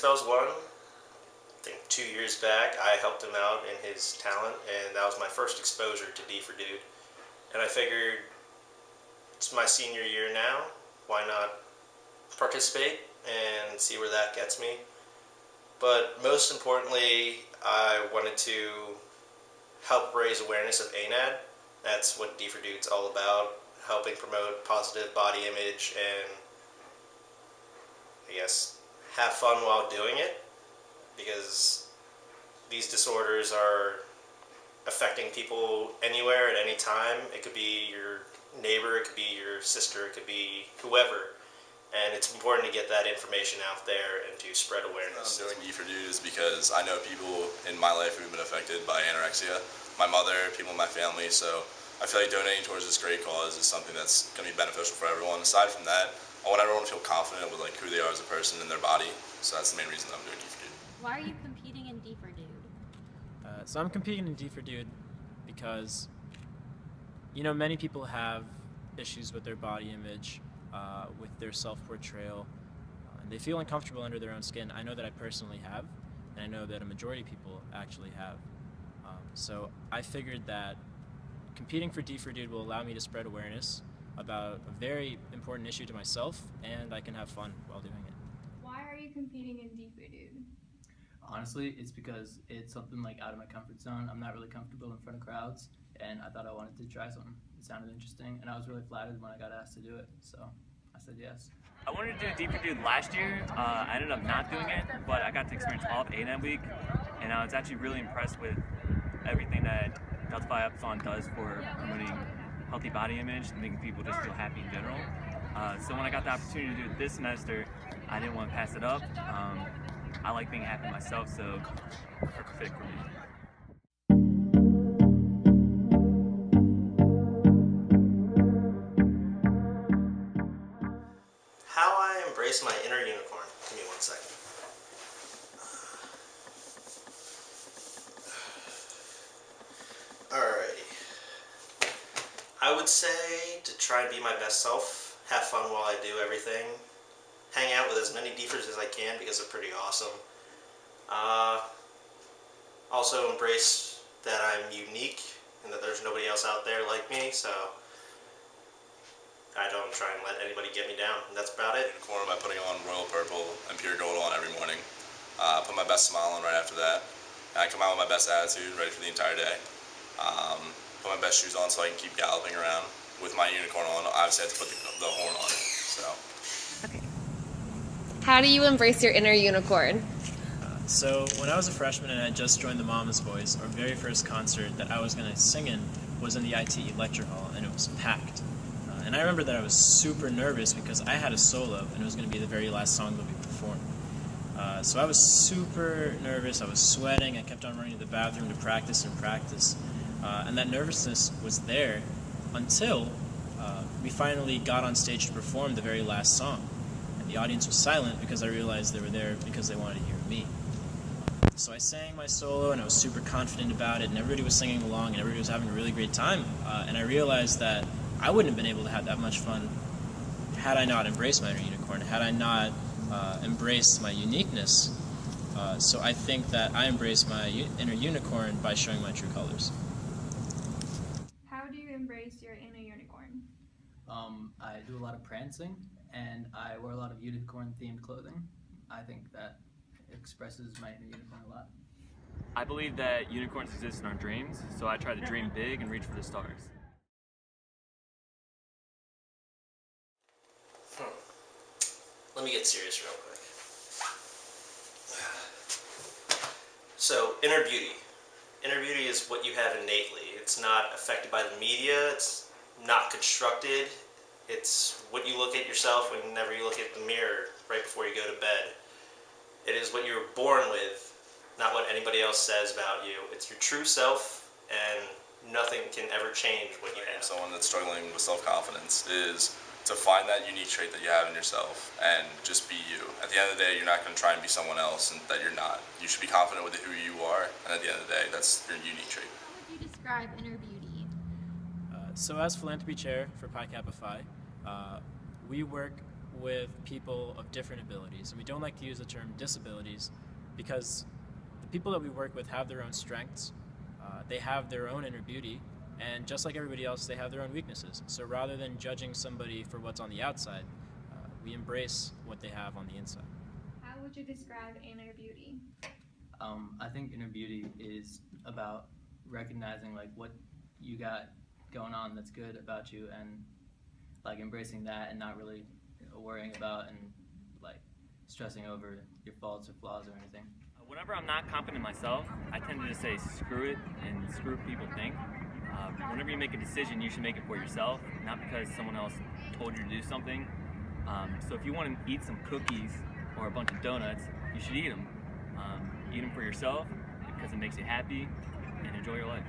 Spells won, I think 2 years back, I helped him out in his talent, and that was my first exposure to D for Dude. And I figured, it's my senior year now, why not participate and see where that gets me. But most importantly, I wanted to help raise awareness of ANAD. That's what D for Dude's all about, helping promote positive body image and, I guess, have fun while doing it, because these disorders are affecting people anywhere at any time. It could be your neighbor, it could be your sister, it could be whoever. And it's important to get that information out there and to spread awareness. I'm doing D for Dude is because I know people in my life who've been affected by anorexia. My mother, people in my family, so I feel like donating towards this great cause is something that's going to be beneficial for everyone. Aside from that, I want everyone to feel confident with like who they are as a person and their body. So that's the main reason I'm doing D for Dude. Why are you competing in D for Dude? So I'm competing in D for Dude because, you know, many people have issues with their body image, with their self-portrayal, and they feel uncomfortable under their own skin. I know that I personally have, and I know that a majority of people actually have. So I figured that competing for D for Dude will allow me to spread awareness about a very important issue to myself, and I can have fun while doing it. Why are you competing in D for Dude? Honestly, it's because it's something like out of my comfort zone. I'm not really comfortable in front of crowds, and I thought I wanted to try something. It sounded interesting, and I was really flattered when I got asked to do it, so I said yes. I wanted to do D for Dude last year. I ended up not doing it, but I got to experience all of ANAD Week, and I was actually really impressed with everything that Delta Phi Epsilon does for promoting healthy body image and making people just feel happy in general. So when I got the opportunity to do it this semester, I didn't want to pass it up. I like being happy myself, so perfect fit for me. How I embrace my inner unicorn. Give me 1 second. Alrighty. I would say to try and be my best self, have fun while I do everything, hang out with as many DFers as I can because they're pretty awesome. Also embrace that I'm unique and that there's nobody else out there like me, so I don't try and let anybody get me down. And that's about it. Unicorn by putting on royal purple and pure gold on every morning. Put my best smile on right after that. And I come out with my best attitude, ready for the entire day. Put my best shoes on so I can keep galloping around. With my unicorn on, I obviously had to put the horn on it. So. How do you embrace your inner unicorn? So when I was a freshman and I just joined the Mama's Boys, our very first concert that I was going to sing in was in the ITE lecture hall, and it was packed. And I remember that I was super nervous because I had a solo, and it was going to be the very last song that we performed. So I was super nervous, I was sweating, I kept on running to the bathroom to practice and practice. And that nervousness was there until we finally got on stage to perform the very last song. And the audience was silent because I realized they were there because they wanted to hear me. So I sang my solo and I was super confident about it, and everybody was singing along and everybody was having a really great time. And I realized that I wouldn't have been able to have that much fun had I not embraced my inner unicorn, had I not embraced my uniqueness. So I think that I embrace my inner unicorn by showing my true colors. How do you embrace your inner unicorn? I do a lot of prancing, and I wear a lot of unicorn-themed clothing. I think that expresses my inner unicorn a lot. I believe that unicorns exist in our dreams, so I try to dream big and reach for the stars. Let me get serious real quick. So, inner beauty. Inner beauty is what you have innately. It's not affected by the media. It's not constructed. It's what you look at yourself whenever you look at the mirror right before you go to bed. It is what you were born with, not what anybody else says about you. It's your true self, and nothing can ever change what you have. Someone that's struggling with self-confidence is to find that unique trait that you have in yourself and just be you. At the end of the day, you're not going to try and be someone else and that you're not. You should be confident with who you are, and at the end of the day, that's your unique trait. How would you describe inner beauty? So as philanthropy chair for Pi Kappa Phi, we work with people of different abilities, and we don't like to use the term disabilities because the people that we work with have their own strengths, they have their own inner beauty, and just like everybody else, they have their own weaknesses. So rather than judging somebody for what's on the outside, we embrace what they have on the inside. How would you describe inner beauty? I think inner beauty is about recognizing like what you got going on that's good about you, and like embracing that and not really worrying about and like stressing over your faults or flaws or anything. Whenever I'm not confident in myself, I tend to just say screw it and screw what people think. Whenever you make a decision, you should make it for yourself, not because someone else told you to do something. So if you want to eat some cookies or a bunch of donuts, you should eat them. Eat them for yourself because it makes you happy, and enjoy your life.